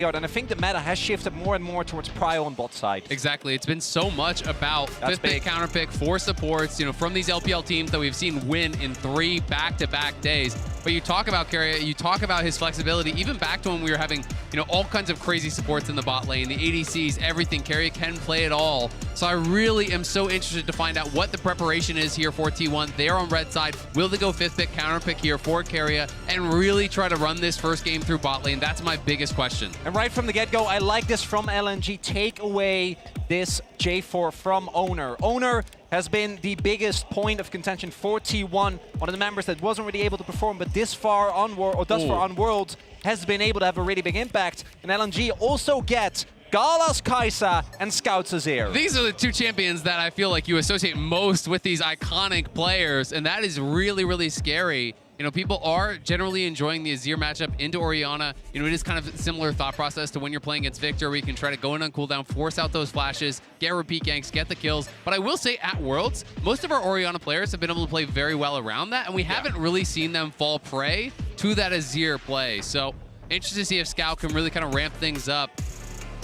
And I think the meta has shifted more and more towards Prio on bot side. Exactly. It's been so much about fifth pick, counter pick, 4 supports, from these LPL teams that we've seen win in 3 back-to-back days. But you talk about Keria, you talk about his flexibility, even back to when we were having, all kinds of crazy supports in the bot lane, the ADCs, everything. Keria can play it all. So I really am so interested to find out what the preparation is here for T1. They're on red side. Will they go 5th pick, counter pick here for Keria and really try to run this first game through bot lane? That's my biggest question. And right from the get-go, I like this from LNG. Take away this J4 from Oner. Oner has been the biggest point of contention for T1, one of the members that wasn't really able to perform, but this far on Worlds has been able to have a really big impact. And LNG also gets Gala's Kai'Sa and Scout's Azir. These are the 2 champions that I feel like you associate most with these iconic players, and that is really, really scary. People are generally enjoying the Azir matchup into Orianna. It is kind of a similar thought process to when you're playing against Victor, where you can try to go in on cooldown, force out those flashes, get repeat ganks, get the kills. But I will say at Worlds, most of our Orianna players have been able to play very well around that, and we haven't really seen them fall prey to that Azir play. So interested to see if Scout can really kind of ramp things up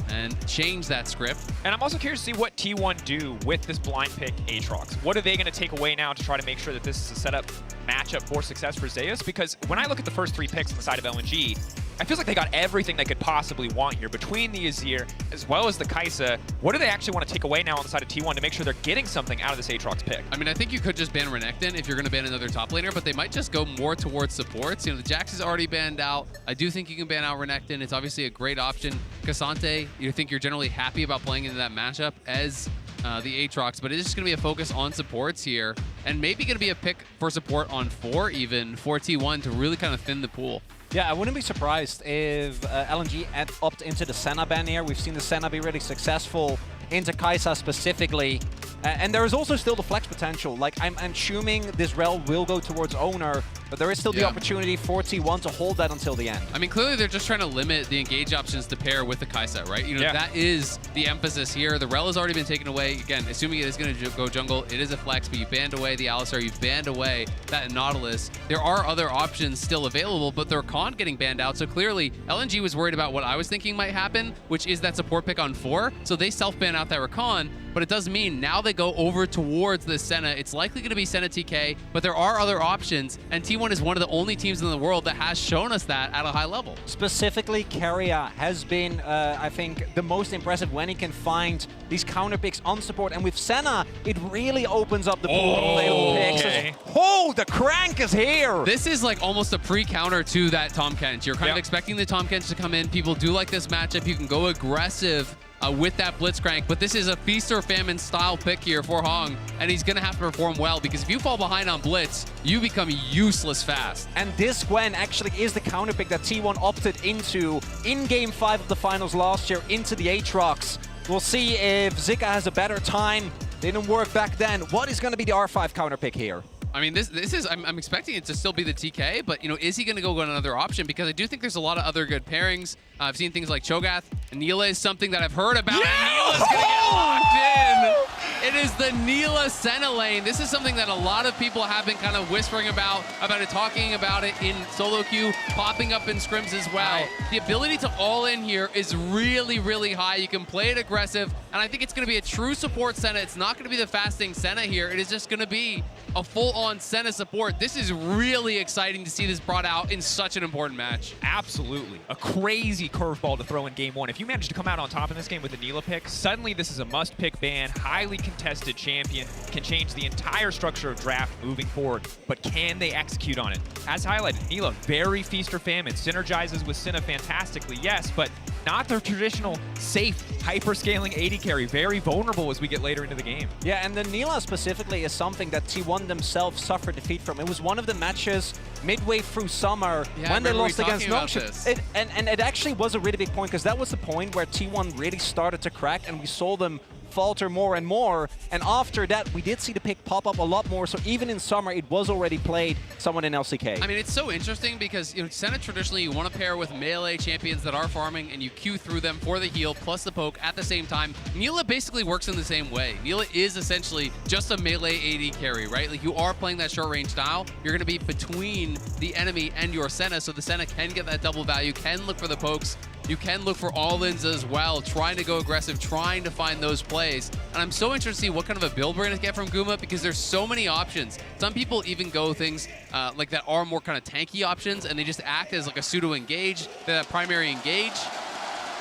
and change that script. And I'm also curious to see what T1 do with this blind pick Aatrox. What are they going to take away now to try to make sure that this is a setup matchup for success for Zeus? Because when I look at the first 3 picks on the side of LNG, I feel like they got everything they could possibly want here between the Azir as well as the Kai'Sa. What do they actually want to take away now on the side of T1 to make sure they're getting something out of this Aatrox pick? I mean, I think you could just ban Renekton if you're going to ban another top laner, but they might just go more towards supports. The Jax is already banned out. I do think you can ban out Renekton. It's obviously a great option. K'Sante, you think you're generally happy about playing into that matchup as the Aatrox, but it's just going to be a focus on supports here, and maybe going to be a pick for support on 4 even for T1 to really kind of thin the pool. Yeah, I wouldn't be surprised if LNG opt into the Senna ban here. We've seen the Senna be really successful into Kai'Sa specifically. And there is also still the flex potential. Like, I'm assuming this rel will go towards Oner, but there is still the opportunity for T1 to hold that until the end. I mean, clearly they're just trying to limit the engage options to pair with the Kai'Sa, right? That is the emphasis here. The rel has already been taken away. Again, assuming it is going to go jungle, it is a flex, but you banned away the Alistar, you've banned away that Nautilus. There are other options still available, but their Khan getting banned out. So clearly, LNG was worried about what I was thinking might happen, which is that support pick on 4. So they self-ban out that Rakan, but it does mean now they go over towards the Senna. It's likely going to be Senna TK, but there are other options, and T1 is one of the only teams in the world that has shown us that at a high level. Specifically, Keria has been, I think, the most impressive when he can find these counter picks on support, and with Senna, it really opens up the pool of available picks. Okay. Oh, the crank is here! This is like almost a pre-counter to that Tahm Kench. You're kind of expecting the Tahm Kench to come in. People do like this matchup. You can go aggressive with that Blitzcrank, but this is a feast or famine style pick here for Hong, and he's going to have to perform well, because if you fall behind on Blitz, you become useless fast. And this Gwen actually is the counter pick that T1 opted into in Game 5 of the finals last year into the Aatrox. We'll see if Zika has a better time. Didn't work back then. What is going to be the R5 counter pick here? I mean, this is, I'm expecting it to still be the TK, but, is he going to go with another option? Because I do think there's a lot of other good pairings. I've seen things like Cho'Gath. Nila is something that I've heard about, and Nila's going to get locked in. It is the Nila Senna lane. This is something that a lot of people have been kind of whispering about it, talking about it in solo queue, popping up in scrims as well. The ability to all in here is really, really high. You can play it aggressive, and I think it's going to be a true support Senna. It's not going to be the fasting Senna here. It is just going to be a full-on Senna support. This is really exciting to see this brought out in such an important match. Absolutely. A crazy curveball to throw in Game 1. If you manage to come out on top in this game with the Nila pick, suddenly this is a must-pick ban, highly contested champion, can change the entire structure of draft moving forward. But can they execute on it? As highlighted, Nila, very feast or famine, synergizes with Senna fantastically, yes, but not their traditional safe, hyper-scaling AD carry. Very vulnerable as we get later into the game. Yeah, and the Nila specifically is something that T1 themselves suffered defeat from. It was one of the matches midway through summer when they lost against Noxious. And it actually was a really big point, because that was the point where T1 really started to crack, and we saw them falter more and more. And after that, we did see the pick pop up a lot more. So even in summer, it was already played someone in LCK. I mean, it's so interesting because, you know, Senna traditionally, you want to pair with melee champions that are farming and you queue through them for the heal plus the poke at the same time. Nila basically works in the same way. Nila is essentially just a melee AD carry, right? Like, you are playing that short range style. You're going to be between the enemy and your Senna, so the Senna can get that double value, can look for the pokes. you can look for all-ins as well, trying to go aggressive, trying to find those plays. And I'm so interested to see what kind of a build we're going to get from Guma, because there's so many options. Some people even go things like that are more kind of tanky options, and they just act as like a pseudo-engage, that primary engage.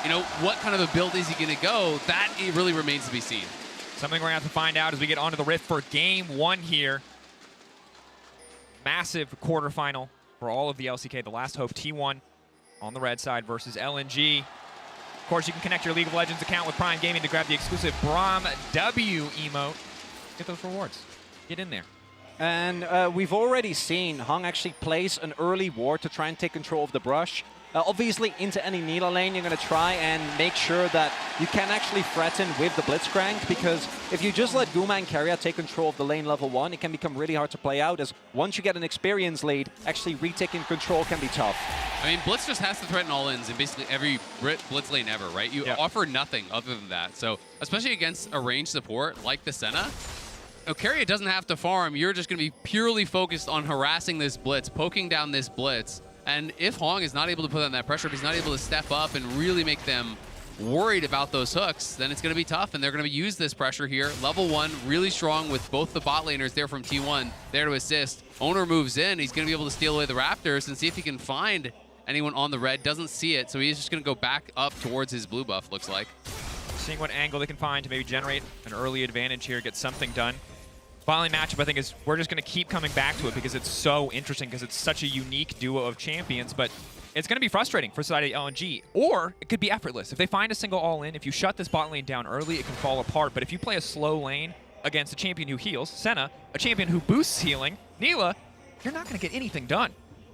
You know, what kind of a build is he going to go? That it really remains to be seen. Something we're going to have to find out as we get onto the Rift for Game 1 here. Massive quarterfinal for all of the LCK. The Last Hope T1 on the red side versus LNG. Of course, you can connect your League of Legends account with Prime Gaming to grab the exclusive Braum W emote. Get those rewards. Get in there. And we've already seen Hung actually place an early ward to try and take control of the brush. Obviously, into any Nilah lane, you're going to try and make sure that you can actually threaten with the Blitzcrank, because if you just let Guma and Keria take control of the lane level 1, it can become really hard to play out, as once you get an experience lead, actually retaking control can be tough. I mean, Blitz just has to threaten all-ins in basically every Blitz lane ever, right? You offer nothing other than that. So, especially against a ranged support like the Senna, Keria doesn't have to farm. You're just going to be purely focused on harassing this Blitz, poking down this Blitz. And if Hong is not able to put on that pressure, if he's not able to step up and really make them worried about those hooks, then it's going to be tough, and they're going to use this pressure here. Level 1, really strong with both the bot laners there from T1 there to assist. Owner moves in. He's going to be able to steal away the Raptors and see if he can find anyone on the red. Doesn't see it, so he's just going to go back up towards his blue buff, looks like. Seeing what angle they can find to maybe generate an early advantage here, get something done. Finally, matchup, I think, is we're just going to keep coming back to it because it's so interesting, because it's such a unique duo of champions, but it's going to be frustrating for Society LNG, or it could be effortless. If they find a single all-in, if you shut this bot lane down early, it can fall apart, but if you play a slow lane against a champion who heals, Senna, a champion who boosts healing, Nilah, you're not going to get anything done.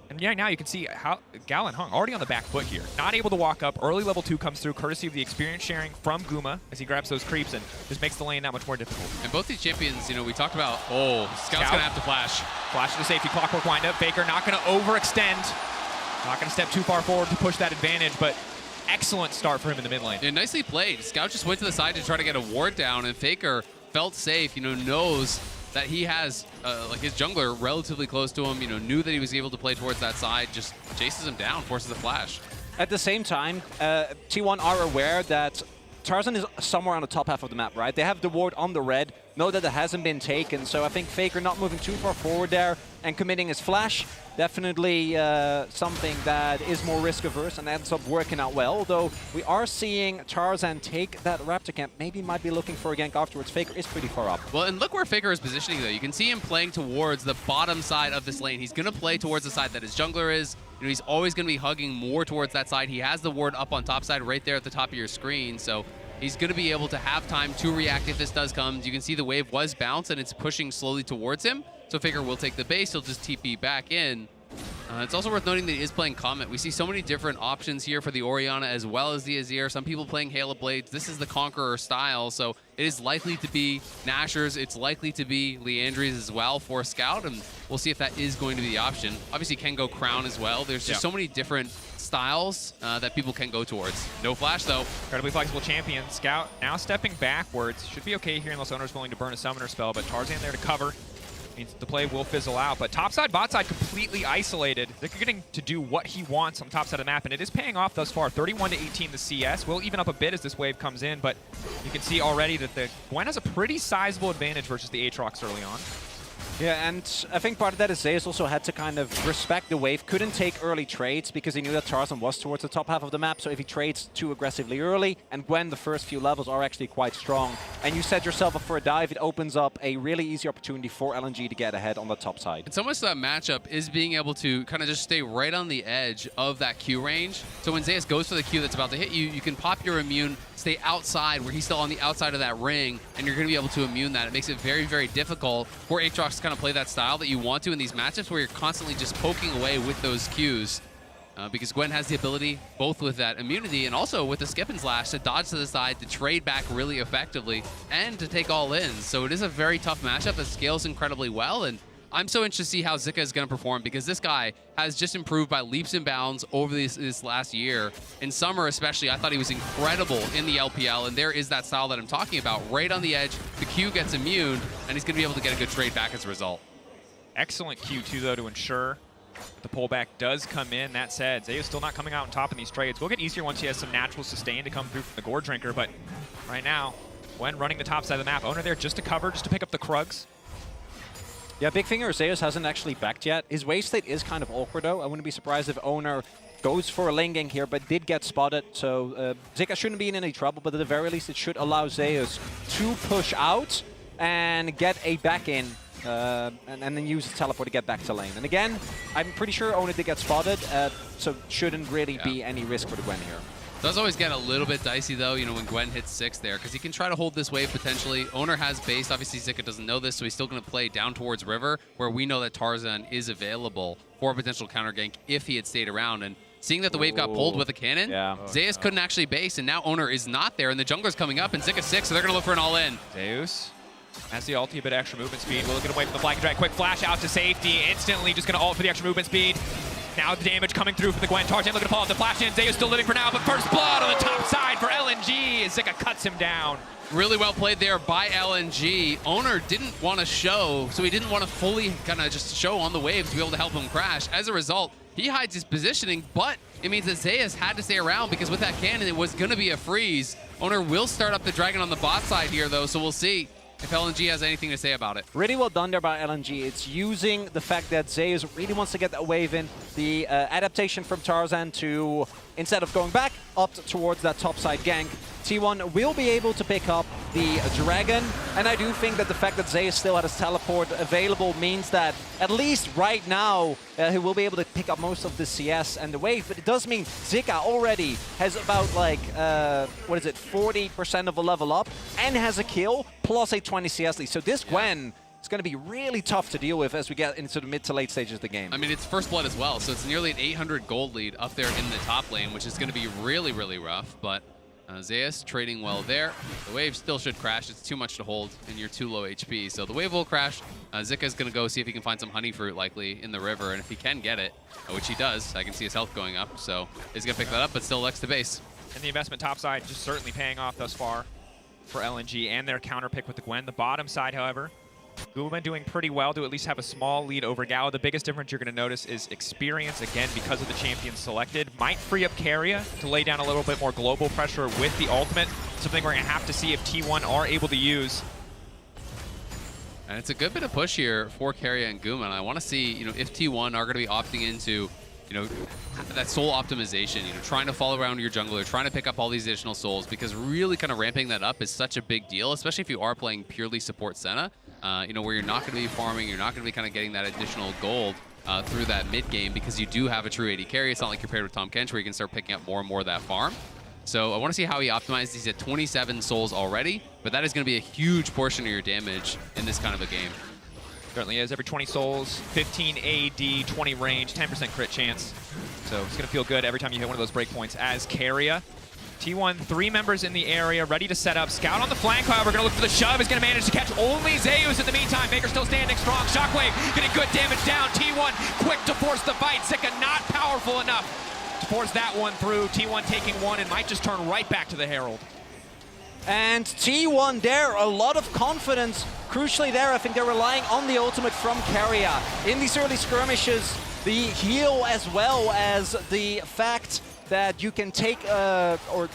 And yeah, now you can see how Gal and Hung already on the back foot here. Not able to walk up. Early level 2 comes through courtesy of the experience sharing from Guma as he grabs those creeps and just makes the lane that much more difficult. And both these champions, you know, we talked about, Scout's going to have to flash. Flash to the safety, clockwork windup. Faker not going to overextend. Not going to step too far forward to push that advantage, but excellent start for him in the mid lane. Yeah, nicely played. Scout just went to the side to try to get a ward down, and Faker felt safe, you know, knows that he has like his jungler relatively close to him, you know, knew that he was able to play towards that side, just chases him down, forces a flash. At the same time, T1 are aware that Tarzan is somewhere on the top half of the map, right? They have the ward on the red, know that it hasn't been taken, so I think Faker not moving too far forward there and committing his flash, definitely something that is more risk-averse and ends up working out well, although we are seeing Tarzan take that Raptor camp, maybe might be looking for a gank afterwards. Faker is pretty far up. Well, and look where Faker is positioning, though. You can see him playing towards the bottom side of this lane. He's going to play towards the side that his jungler is. You know, he's always going to be hugging more towards that side. He has the ward up on top side right there at the top of your screen, so he's going to be able to have time to react if this does come. You can see the wave was bounced, and it's pushing slowly towards him. So Faker will take the base. He'll just TP back in. It's also worth noting that he is playing Comet. We see so many different options here for the Orianna as well as the Azir. Some people playing Halo Blades. This is the Conqueror style, so it is likely to be Nashor's. It's likely to be Liandry's as well for Scout, and we'll see if that is going to be the option. Obviously, can go Crown as well. There's just so many different styles that people can go towards. No flash, though. Incredibly flexible champion. Scout now stepping backwards. Should be okay here unless owner's willing to burn a summoner spell, but Tarzan there to cover. Means the play will fizzle out, but topside, botside completely isolated. They're getting to do what he wants on top side of the map, and it is paying off thus far. 31-18 the CS. Will even up a bit as this wave comes in, but you can see already that the Gwen has a pretty sizable advantage versus the Aatrox early on. Yeah, and I think part of that is Zeus also had to kind of respect the wave, couldn't take early trades because he knew that Tarzan was towards the top half of the map, so if he trades too aggressively early, and Gwen, the first few levels are actually quite strong, and you set yourself up for a dive, it opens up a really easy opportunity for LNG to get ahead on the top side. And so much of that matchup is being able to kind of just stay right on the edge of that Q range. So when Zeus goes for the Q that's about to hit you, you can pop your immune, stay outside where he's still on the outside of that ring, and you're going to be able to immune that. It makes it very, very difficult for Aatrox to kind of play that style that you want to in these matchups where you're constantly just poking away with those Qs. Because Gwen has the ability, both with that immunity and also with the skip and slash, to dodge to the side, to trade back really effectively, and to take all in. So it is a very tough matchup that scales incredibly well, and I'm so interested to see how Zika is going to perform, because this guy has just improved by leaps and bounds over this last year. In summer especially, I thought he was incredible in the LPL, and there is that style that I'm talking about. Right on the edge, the Q gets immune, and he's going to be able to get a good trade back as a result. Excellent Q2, though, to ensure The pullback does come in. That said, Zeus still not coming out on top in these trades. Will get easier once he has some natural sustain to come through from the Gore Drinker, but right now, when running the top side of the map, Oner there just to cover, just to pick up the Krugs. Yeah, Big Finger Zeus hasn't actually backed yet. His wave state is kind of awkward, though. I wouldn't be surprised if Oner goes for a lane gank here, but did get spotted. So Zika shouldn't be in any trouble, but at the very least, it should allow Zeus to push out and get a back in. And then use his teleport to get back to lane. And again, I'm pretty sure Oner did get spotted, so shouldn't really be any risk for the Gwen here. Does always get a little bit dicey though, when Gwen hits 6 there, because he can try to hold this wave potentially. Oner has base. Obviously, Zika doesn't know this, so he's still going to play down towards River, where we know that Tarzan is available for a potential counter gank if he had stayed around. And seeing that the wave got pulled with a cannon, Zeus couldn't actually base, and now Oner is not there, and the jungler's coming up, and Zika 6, so they're going to look for an all-in. Zeus has the ulti, a bit extra movement speed. Will get away from the flank drag. Quick flash out to safety. Instantly just going to ult for the extra movement speed. Now the damage coming through from the Gwen. Tarzan looking to follow up the flash in. Zeus still living for now, but first blood on the top side for LNG as Zika cuts him down. Really well played there by LNG. Oner didn't want to show, so he didn't want to fully kind of just show on the wave to be able to help him crash. As a result, he hides his positioning, but it means that Zeus had to stay around because with that cannon, it was going to be a freeze. Oner will start up the Dragon on the bot side here, though, so we'll see if LNG has anything to say about it. Really well done there by LNG. It's using the fact that Zeus really wants to get that wave in. The adaptation from Tarzan to, instead of going back, up towards that top side gank. T1 will be able to pick up the Dragon, and I do think that the fact that Zeus still had his teleport available means that at least right now he will be able to pick up most of the CS and the wave, but it does mean Zika already has about like, 40% of a level up and has a kill plus a 20 CS lead. So this Gwen is going to be really tough to deal with as we get into the mid to late stages of the game. I mean, it's first blood as well, so it's nearly an 800 gold lead up there in the top lane, which is going to be really, really rough, but Zeus trading well there. The wave still should crash. It's too much to hold, and you're too low HP. So the wave will crash. Zika's going to go see if he can find some honey fruit likely in the river, and if he can get it, which he does, I can see his health going up. So he's going to pick that up, but still Lex to base. And the investment top side just certainly paying off thus far for LNG and their counter pick with the Gwen. The bottom side, however, Guma doing pretty well to at least have a small lead over Gao. The biggest difference you're going to notice is experience, again, because of the champions selected. Might free up Keria to lay down a little bit more global pressure with the ultimate. Something we're going to have to see if T1 are able to use. And it's a good bit of push here for Keria and Guma. And I want to see, if T1 are going to be opting into, that soul optimization, trying to follow around your jungler, trying to pick up all these additional souls, because really kind of ramping that up is such a big deal, especially if you are playing purely support Senna. Where you're not going to be farming, you're not going to be kind of getting that additional gold through that mid game because you do have a true AD carry. It's not like you're paired with Tahm Kench where you can start picking up more and more of that farm. So I want to see how he optimizes. He's at 27 souls already, but that is going to be a huge portion of your damage in this kind of a game. Certainly is. Every 20 souls, 15 AD, 20 range, 10% crit chance. So it's going to feel good every time you hit one of those breakpoints as Keria. T1, 3 members in the area, ready to set up. Scout on the flank, however, going to look for the shove. Is going to manage to catch only Zeus in the meantime. Baker still standing strong. Shockwave getting good damage down. T1 quick to force the fight. Zika not powerful enough to force that one through. T1 taking one and might just turn right back to the Herald. And T1 there, a lot of confidence. Crucially there, I think they're relying on the ultimate from Keria. In these early skirmishes, the heal as well as the fact that you can take, or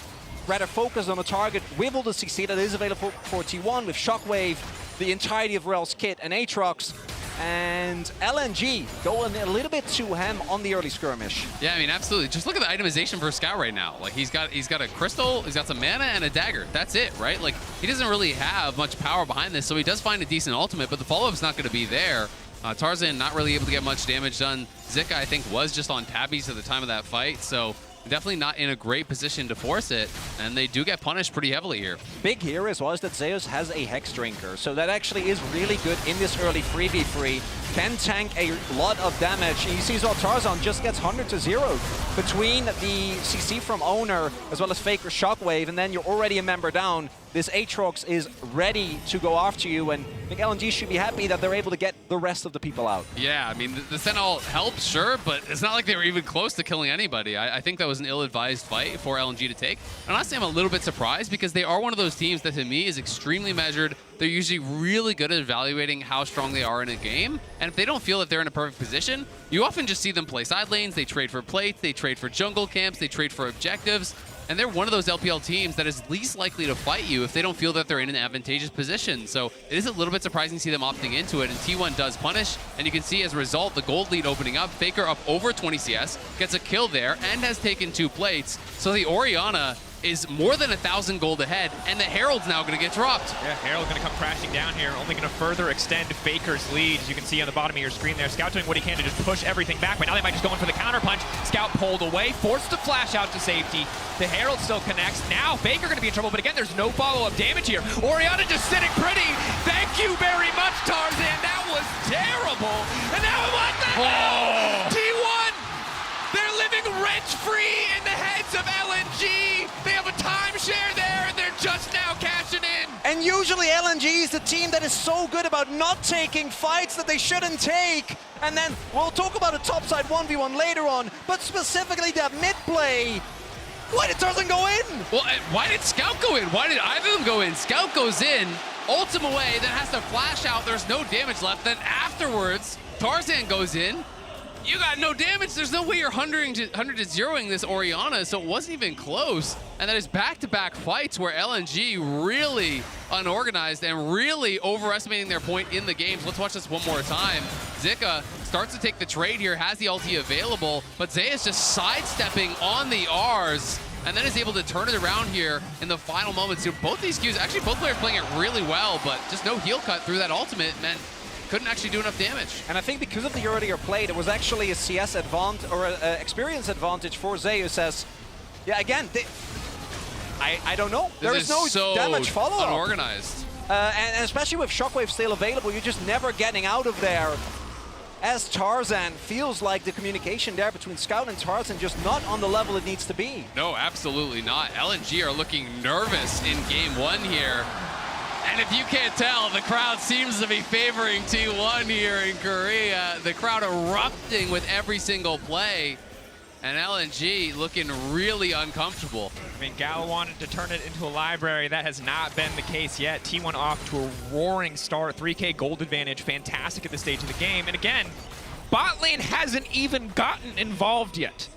rather focus on a target with all the CC that is available for T1 with Shockwave, the entirety of Rel's kit and Aatrox, and LNG going a little bit too ham on the early skirmish. Yeah, I mean, absolutely. Just look at the itemization for Scout right now. Like, he's got a crystal, he's got some mana and a dagger. That's it, right? Like, he doesn't really have much power behind this, so he does find a decent ultimate, but the follow-up's not going to be there. Tarzan not really able to get much damage done. Zika, I think, was just on tabbies at the time of that fight, so definitely not in a great position to force it, and they do get punished pretty heavily here. Big here as well is that Zeus has a Hex Drinker, so that actually is really good in this early 3v3. Can tank a lot of damage. You see as well, Tarzan just gets 100 to 0 between the CC from Oner as well as Faker Shockwave, and then you're already a member down. This Aatrox is ready to go after you, and I think LNG should be happy that they're able to get the rest of the people out. Yeah, I mean, the Sentinel helps, sure, but it's not like they were even close to killing anybody. I think that was an ill-advised fight for LNG to take. And honestly, I'm a little bit surprised because they are one of those teams that, to me, is extremely measured, they're usually really good at evaluating how strong they are in a game. And if they don't feel that they're in a perfect position, you often just see them play side lanes, they trade for plates, they trade for jungle camps, they trade for objectives. And they're one of those LPL teams that is least likely to fight you if they don't feel that they're in an advantageous position. So it is a little bit surprising to see them opting into it, and T1 does punish. And you can see as a result, the gold lead opening up, Faker up over 20 CS, gets a kill there, and has taken 2 plates. So the Orianna is more than 1,000 gold ahead, and the Herald's now going to get dropped. Yeah, Herald going to come crashing down here, only going to further extend Faker's lead. As you can see on the bottom of your screen there, Scout doing what he can to just push everything back, but now they might just go in for the counter punch. Scout pulled away, forced to flash out to safety. The Herald still connects. Now Faker going to be in trouble, but again, there's no follow-up damage here. Orianna just sitting pretty. Thank you very much, Tarzan. That was terrible. And now what the hell? T1! They're living rent-free in the heads of LNG. They have a timeshare there, and they're just now cashing in. And usually LNG is the team that is so good about not taking fights that they shouldn't take. And then we'll talk about a topside 1v1 later on, but specifically that mid play. Why did Tarzan go in? Well, why did Scout go in? Why did either of them go in? Scout goes in, ultim away, then has to flash out. There's no damage left. Then afterwards, Tarzan goes in. You got no damage. There's no way you're 100 to 0ing this Orianna, so it wasn't even close. And that is back-to-back fights where LNG really unorganized and really overestimating their point in the games. Let's watch this one more time. Zika starts to take the trade here, has the ulti available, but Zeus just sidestepping on the Rs, and then is able to turn it around here in the final moments. So both these queues, actually both players playing it really well, but just no heal cut through that ultimate meant couldn't actually do enough damage. And I think because of the earlier play, there was actually a CS advantage or an experience advantage for Zeus as, yeah, again, I don't know. There is no so damage follow-up. Unorganized. And especially with Shockwave still available, you're just never getting out of there. As Tarzan feels like the communication there between Scout and Tarzan just not on the level it needs to be. No, absolutely not. LNG are looking nervous in game 1 here. And if you can't tell, the crowd seems to be favoring T1 here in Korea. The crowd erupting with every single play. And LNG looking really uncomfortable. I mean, Gala wanted to turn it into a library. That has not been the case yet. T1 off to a roaring start. 3K gold advantage. Fantastic at this stage of the game. And again, bot lane hasn't even gotten involved yet.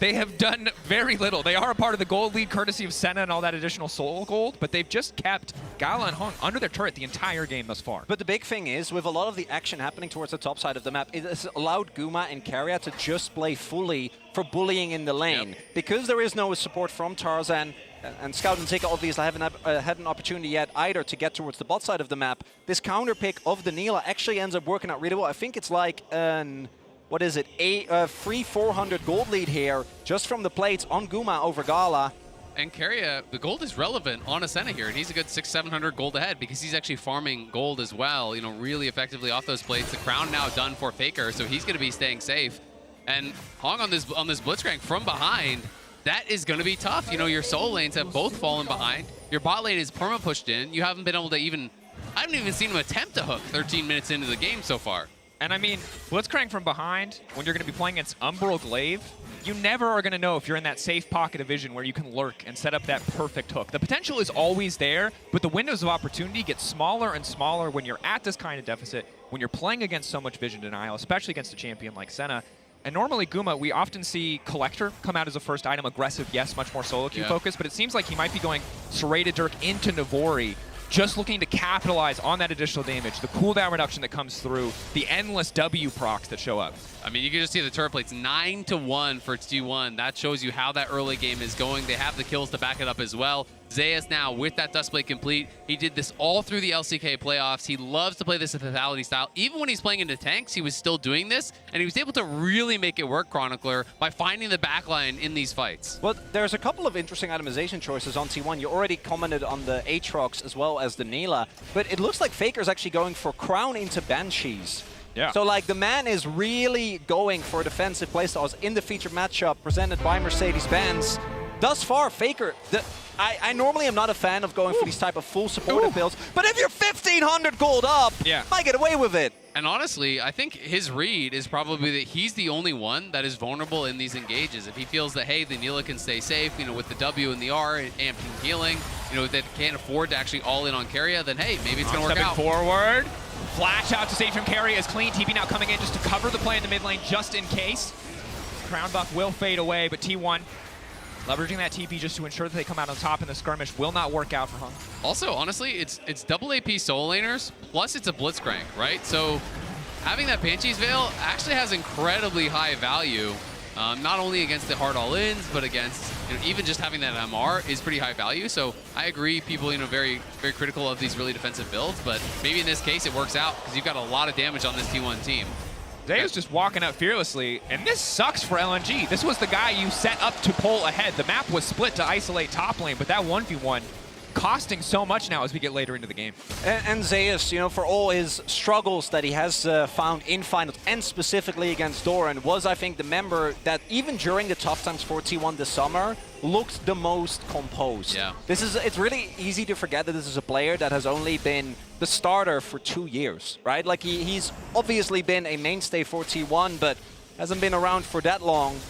They have done very little. They are a part of the gold lead courtesy of Senna and all that additional soul gold, but they've just kept Gala and Hong under their turret the entire game thus far. But the big thing is, with a lot of the action happening towards the top side of the map, it has allowed Guma and Keria to just play fully for bullying in the lane. Yep. Because there is no support from Tarzan, and Scout and Zika obviously haven't had an opportunity yet either to get towards the bot side of the map, this counter pick of the Nilah actually ends up working out really well. I think it's like an... what is it, a free 400 gold lead here, just from the plates on Guma over Gala. And Keria, the gold is relevant on Ascena here, and he's a good 600-700 gold ahead because he's actually farming gold as well, you know, really effectively off those plates. The crown now done for Faker, so he's going to be staying safe. And Hong on this Blitzcrank from behind, that is going to be tough. You know, your soul lanes have both fallen behind. Your bot lane is perma-pushed in. You haven't been able to even... I haven't even seen him attempt to hook 13 minutes into the game so far. And I mean, Blitzcrank from behind, when you're going to be playing against Umbral Glaive, you never are going to know if you're in that safe pocket of vision where you can lurk and set up that perfect hook. The potential is always there, but the windows of opportunity get smaller and smaller when you're at this kind of deficit, when you're playing against so much vision denial, especially against a champion like Senna. And normally Guma, we often see Collector come out as a first item, aggressive, yes, much more solo queue focused, but it seems like he might be going Serrated Dirk into Navori, just looking to capitalize on that additional damage, the cooldown reduction that comes through, the endless W procs that show up. I mean, you can just see the turret plates 9-1 for T1. That shows you how that early game is going. They have the kills to back it up as well. Zeus now with that Duskblade complete. He did this all through the LCK playoffs. He loves to play this Lethality style. Even when he's playing into tanks, he was still doing this, and he was able to really make it work, Chronicler, by finding the backline in these fights. Well, there's a couple of interesting itemization choices on T1. You already commented on the Aatrox as well as the Nilah, but it looks like Faker's actually going for Crown into Banshees. Yeah. So, like, the man is really going for defensive playstyles in the featured matchup presented by Mercedes-Benz. Thus far, Faker, I normally am not a fan of going for these type of full supportive builds, but if you're 1,500 gold up, might get away with it. And honestly, I think his read is probably that he's the only one that is vulnerable in these engages. If he feels that, hey, the Nilah can stay safe, you know, with the W and the R, amping healing, you know, that can't afford to actually all in on Keria, then hey, maybe it's going to work out. Forward. Flash out to save from Keria is clean. TP now coming in just to cover the play in the mid lane just in case. Crown buff will fade away, but T1 leveraging that TP just to ensure that they come out on top in the skirmish will not work out for Hung. Also, honestly, it's double AP solo laners, plus it's a Blitzcrank, right? So having that Banshee's Veil actually has incredibly high value, not only against the hard all-ins, but against, you know, even just having that MR is pretty high value. So I agree, people, you know, very critical of these really defensive builds, but maybe in this case it works out because you've got a lot of damage on this T1 team. Zeus just walking out fearlessly, and this sucks for LNG. This was the guy you set up to pull ahead. The map was split to isolate top lane, but that 1v1 costing so much now as we get later into the game. And Zeus, you know, for all his struggles that he has found in finals, and specifically against Doran, was, I think, the member that even during the tough times for T1 this summer, looked the most composed. Yeah. It's really easy to forget that this is a player that has only been the starter for 2 years, right? Like, he's obviously been a mainstay for T1, but hasn't been around for that long.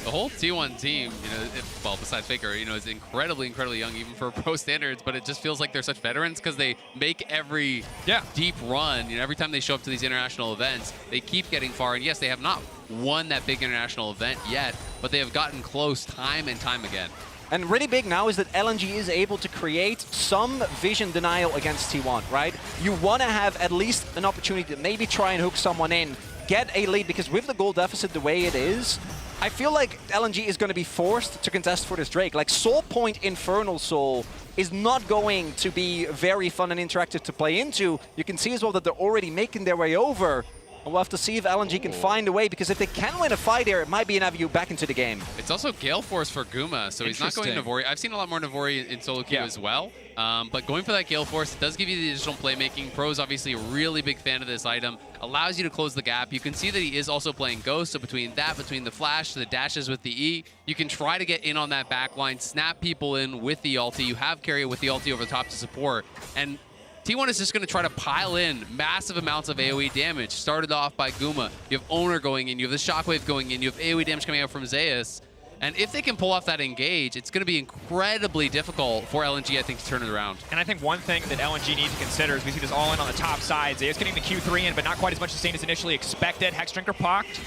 The whole T1 team, you know, well, besides Faker, you know, is incredibly young, even for pro standards, but it just feels like they're such veterans because they make every deep run. You know, every time they show up to these international events, they keep getting far. And yes, they have not won that big international event yet, but they have gotten close time and time again. And really big now is that LNG is able to create some vision denial against T1, right? You want to have at least an opportunity to maybe try and hook someone in, get a lead, because with the goal deficit the way it is, I feel like LNG is going to be forced to contest for this Drake. Like, Soul Point Infernal Soul is not going to be very fun and interactive to play into. You can see as well that they're already making their way over. And we'll have to see if LNG can find a way, because if they can win a fight here, it might be an avenue back into the game. It's also Gale Force for Guma, so he's not going Navori. I've seen a lot more Navori in solo queue as well, but going for that Gale Force, it does give you the additional playmaking. Pro's obviously a really big fan of this item, allows you to close the gap. You can see that he is also playing Ghost, so between the flash, the dashes with the E, you can try to get in on that back line, snap people in with the ulti. You have Keria with the ulti over the top to support, and T1 is just going to try to pile in massive amounts of AoE damage. Started off by Guma. You have Owner going in. You have the Shockwave going in. You have AoE damage coming out from Zeus. And if they can pull off that engage, it's going to be incredibly difficult for LNG, I think, to turn it around. And I think one thing that LNG needs to consider is we see this all in on the top side. Zeus getting the Q3 in, but not quite as much sustained as initially expected. Hex Drinker pocked.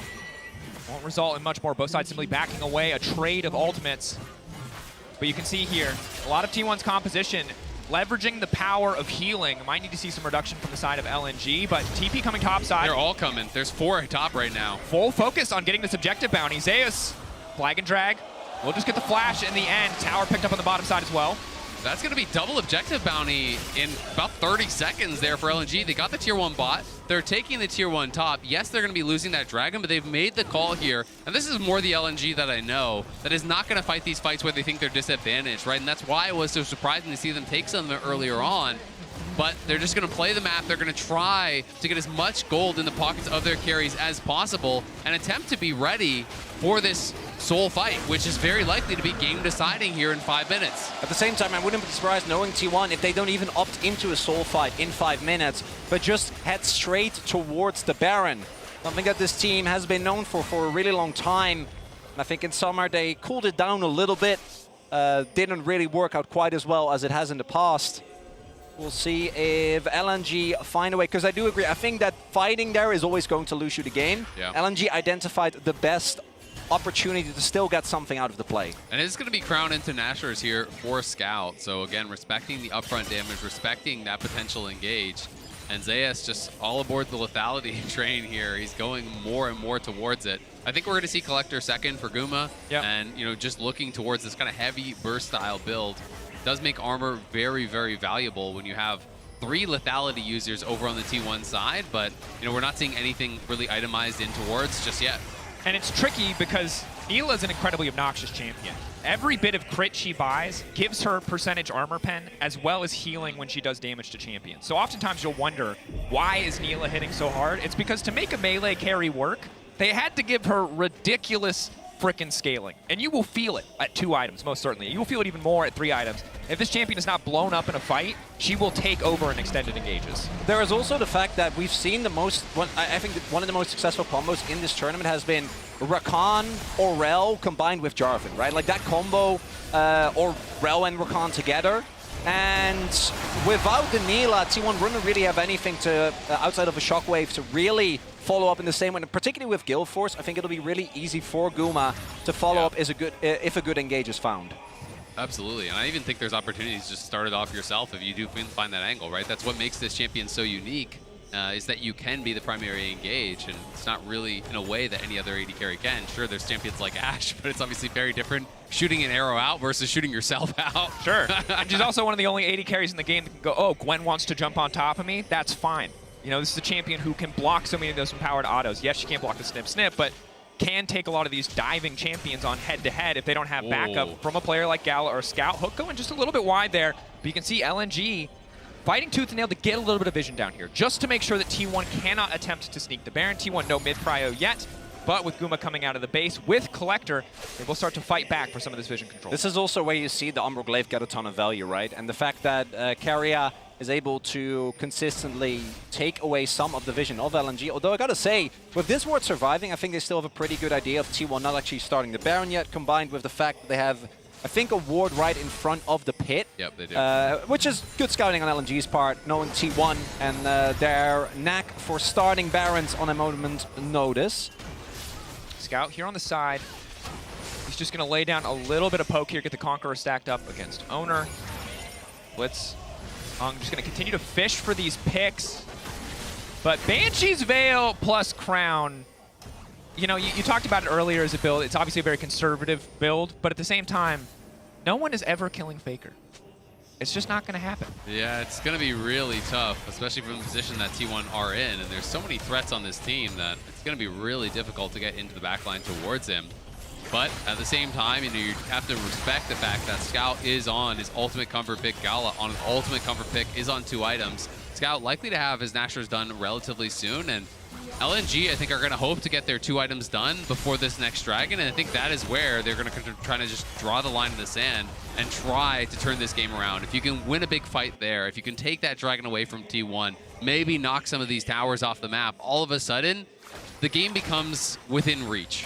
Won't result in much more. Both sides simply backing away. A trade of ultimates. But you can see here, a lot of T1's composition leveraging the power of healing. Might need to see some reduction from the side of LNG, but TP coming top side. They're all coming. There's 4 top right now. Full focus on getting this objective bounty. Zeus, flag and drag. We'll just get the flash in the end. Tower picked up on the bottom side as well. That's going to be double objective bounty in about 30 seconds there for LNG. They got the tier 1 bot. They're taking the tier 1 top. Yes, they're going to be losing that dragon, but they've made the call here. And this is more the LNG that I know that is not going to fight these fights where they think they're disadvantaged, right? And that's why it was so surprising to see them take some earlier on. But they're just going to play the map. They're going to try to get as much gold in the pockets of their carries as possible and attempt to be ready for this Soul fight, which is very likely to be game deciding here in 5 minutes. At the same time, I wouldn't be surprised knowing T1 if they don't even opt into a Soul fight in 5 minutes, but just head straight towards the Baron. Something that this team has been known for a really long time. And I think in summer they cooled it down a little bit. Didn't really work out quite as well as it has in the past. We'll see if LNG find a way, because I do agree. I think that fighting there is always going to lose you the game. Yeah. LNG identified the best opportunity to still get something out of the play. And it's going to be Crown into Nashers here for Scout. So again, respecting the upfront damage, respecting that potential engage. And Zeus just all aboard the lethality train here. He's going more and more towards it. I think we're going to see Collector second for Guma. Yep. And, you know, just looking towards this kind of heavy burst style build does make armor very, very valuable when you have 3 lethality users over on the T1 side. But, you know, we're not seeing anything really itemized in towards just yet. And it's tricky because Nilah is an incredibly obnoxious champion. Every bit of crit she buys gives her percentage armor pen as well as healing when she does damage to champions. So oftentimes you'll wonder, why is Nilah hitting so hard? It's because to make a melee carry work, they had to give her ridiculous frickin' scaling. And you will feel it at 2 items, most certainly. You will feel it even more at 3 items. If this champion is not blown up in a fight, she will take over in extended engages. There is also the fact that we've seen I think one of the most successful combos in this tournament has been Rakan or Rell combined with Jarvan, right? Like that combo, or Rell and Rakan together. And without the Nilah, T1 wouldn't really have anything to, outside of a Shockwave, to really follow up in the same way. And particularly with Guild Force, I think it'll be really easy for Guma to follow up if a good engage is found. Absolutely, and I even think there's opportunities to just start it off yourself if you do find that angle, right? That's what makes this champion so unique, is that you can be the primary engage, and it's not really in a way that any other AD carry can. Sure, there's champions like Ashe, but it's obviously very different shooting an arrow out versus shooting yourself out. Sure, and she's also one of the only AD carries in the game that can go, oh, Gwen wants to jump on top of me, that's fine. You know, this is a champion who can block so many of those empowered autos. Yes, she can't block the snip, but can take a lot of these diving champions on head-to-head if they don't have backup from a player like Gala or Scout. Hook going just a little bit wide there, but you can see LNG fighting tooth and nail to get a little bit of vision down here, just to make sure that T1 cannot attempt to sneak the Baron. T1 no mid-prio yet, but with Guma coming out of the base with Collector, they will start to fight back for some of this vision control. This is also where you see the Umbral Glaive get a ton of value, right? And the fact that Keria is able to consistently take away some of the vision of LNG. Although I gotta say, with this ward surviving, I think they still have a pretty good idea of T1 not actually starting the Baron yet, combined with the fact that they have, I think, a ward right in front of the pit. Yep, they do. Which is good scouting on LNG's part, knowing T1 and their knack for starting Barons on a moment's notice. Scout here on the side. He's just gonna lay down a little bit of poke here, get the Conqueror stacked up against Owner. Blitz. I'm just going to continue to fish for these picks. But Banshee's Veil plus Crown, you know, you talked about it earlier as a build. It's obviously a very conservative build, but at the same time, no one is ever killing Faker. It's just not going to happen. Yeah, it's going to be really tough, especially from the position that T1 are in. And there's so many threats on this team that it's going to be really difficult to get into the backline towards him. But at the same time, you know, you have to respect the fact that Scout is on his ultimate comfort pick. Gala on his ultimate comfort pick is on 2 items. Scout likely to have his Nashor's done relatively soon, and LNG, I think, are going to hope to get their 2 items done before this next Dragon, and I think that is where they're going to try to just draw the line in the sand and try to turn this game around. If you can win a big fight there, if you can take that Dragon away from T1, maybe knock some of these towers off the map, all of a sudden, the game becomes within reach.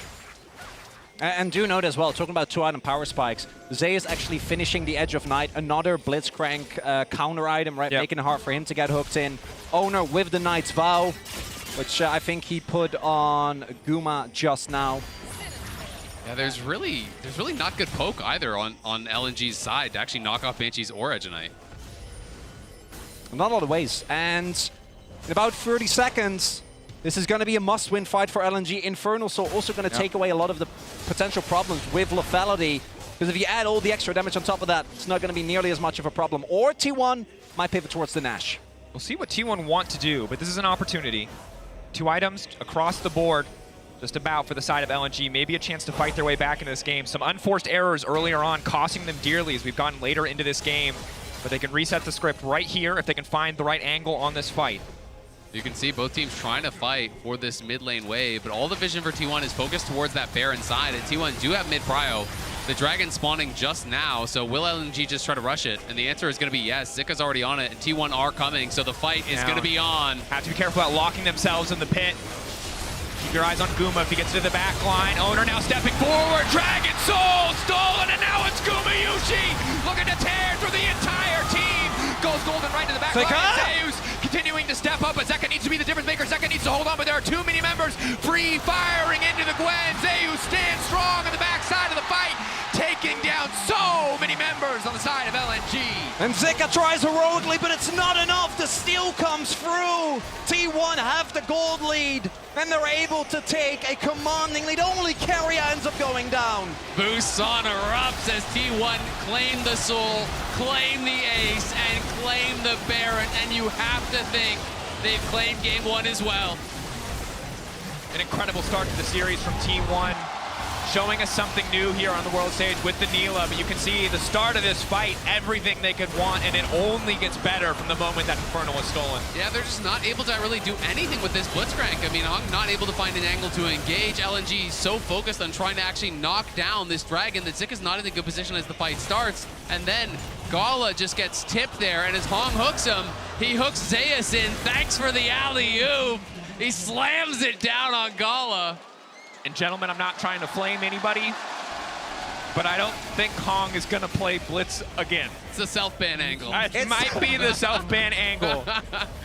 And do note as well, talking about 2-item power spikes, Zay is actually finishing the Edge of Night, another Blitzcrank counter item, right? Yep. Making it hard for him to get hooked in. Owner with the Knight's Vow, which I think he put on Guma just now. Yeah, there's really not good poke either on LNG's side to actually knock off Banshees or Edge of Night. Not a lot of ways. And in about 30 seconds, this is going to be a must-win fight for LNG. Infernal Soul also going to take away a lot of the potential problems with lethality, because if you add all the extra damage on top of that, it's not going to be nearly as much of a problem. Or T1 might pivot towards the Nash. We'll see what T1 want to do, but this is an opportunity. 2 items across the board, just about for the side of LNG. Maybe a chance to fight their way back into this game. Some unforced errors earlier on, costing them dearly as we've gone later into this game. But they can reset the script right here if they can find the right angle on this fight. You can see both teams trying to fight for this mid lane wave, but all the vision for T1 is focused towards that Baron side, and T1 do have mid-prio. The Dragon spawning just now, so will LNG just try to rush it? And the answer is going to be yes. Zika's already on it, and T1 are coming, so the fight is going to be on. Have to be careful about locking themselves in the pit. Keep your eyes on Guma if he gets to the back line. Owner now stepping forward. Dragon Soul stolen, and now it's Gumayusi looking to tear through the entire team. Goes Golden right to the back line. Zeus continuing to step up, but Zeka needs to be the difference maker. Zeka needs to hold on, but there are too many members free firing into the Gwen. Zeus stands strong on the back side of the fight, taking down so many members on the side of LNG. And Zeka tries heroically, but it's not enough. The steal comes through. T1 have the gold lead, and they're able to take a commanding lead. Only Keria ends up going down. Busan erupts as T1 claim the soul, claim the ace, and claim the Baron, and you have to think they've claimed game 1 as well. An incredible start to the series from T1. showing us something new here on the world stage with the Nilah, but you can see the start of this fight, everything they could want, and it only gets better from the moment that Infernal is stolen. Yeah, they're just not able to really do anything with this Blitzcrank. I mean, Hong not able to find an angle to engage. LNG so focused on trying to actually knock down this Dragon that Zika is not in a good position as the fight starts. And then Gala just gets tipped there, and as Hong hooks him, he hooks Zeus in. Thanks for the alley-oop. He slams it down on Gala. And gentlemen, I'm not trying to flame anybody, but I don't think Hong is gonna play Blitz again. It's a self-ban angle. It might be the self-ban angle.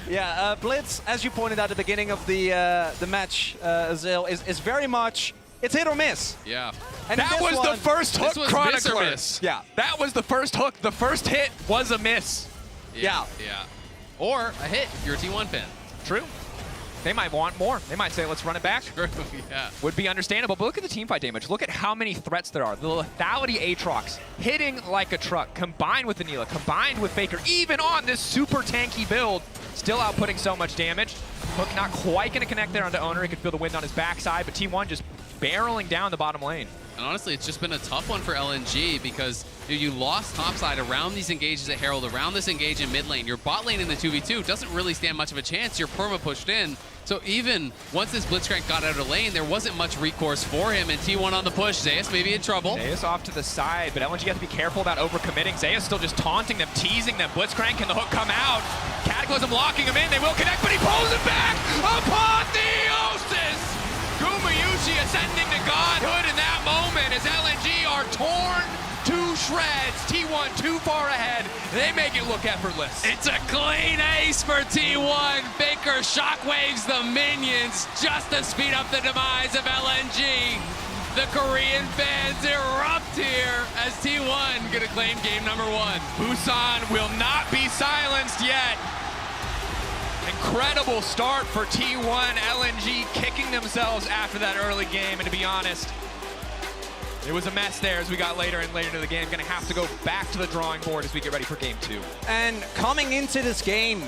Yeah, Blitz, as you pointed out at the beginning of the match, Azil, is very much, it's hit or miss. Yeah. And That was the first hook, This was Chronicler. miss or miss. Yeah. That was the first hook. The first hit was a miss. Yeah. Yeah. Or a hit, you're a T1 fan. True. They might want more. They might say, let's run it back. True, yeah. Would be understandable, but look at the teamfight damage. Look at how many threats there are. The lethality Aatrox hitting like a truck, combined with the Nilah, combined with Faker, even on this super tanky build, still outputting so much damage. Hook not quite going to connect there onto Owner. He could feel the wind on his backside, but T1 just barreling down the bottom lane. And honestly, it's just been a tough one for LNG because you lost topside around these engages at Herald, around this engage in mid lane. Your bot lane in the 2v2 doesn't really stand much of a chance. You're perma pushed in. So even once this Blitzcrank got out of lane, there wasn't much recourse for him. And T1 on the push. Zeus maybe in trouble. Zeus off to the side, but LNG has to be careful about overcommitting. Zeus still just taunting them, teasing them. Blitzcrank, can the hook come out? Cataclysm locking him in. They will connect, but he pulls it back. Apotheosis! Gumayushi ascending to godhood in that moment as LNG are torn to shreds. T1 too far ahead. They make it look effortless. It's a clean ace for T1. Faker shockwaves the minions just to speed up the demise of LNG. The Korean fans erupt here as T1 gonna claim game number 1. Busan will not be silenced yet. Incredible start for T1. LNG kicking themselves after that early game, and to be honest, it was a mess there as we got later and later into the game. Gonna have to go back to the drawing board as we get ready for game 2. And coming into this game,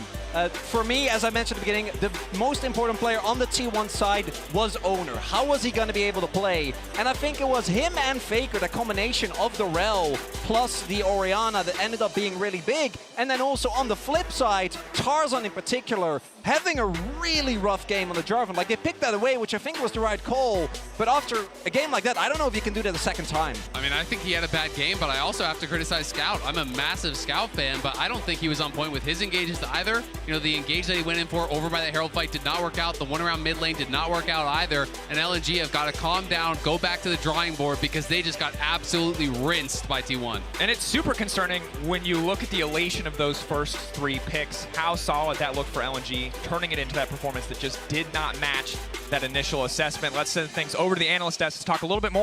for me, as I mentioned at the beginning, the most important player on the T1 side was Owner. How was he going to be able to play? And I think it was him and Faker, the combination of the Rel plus the Orianna that ended up being really big. And then also on the flip side, Tarzan in particular, having a really rough game on the Jarvan. Like, they picked that away, which I think was the right call. But after a game like that, I don't know if you can do that a second time. I mean, I think he had a bad game, but I also have to criticize Scout. I'm a massive Scout fan, but I don't think he was on point with his engages either. You know, the engage that he went in for over by the Herald fight did not work out. The one around mid lane did not work out either. And LNG have got to calm down, go back to the drawing board because they just got absolutely rinsed by T1. And it's super concerning when you look at the elation of those first 3 picks, how solid that looked for LNG, turning it into that performance that just did not match that initial assessment. Let's send things over to the analyst desk to talk a little bit more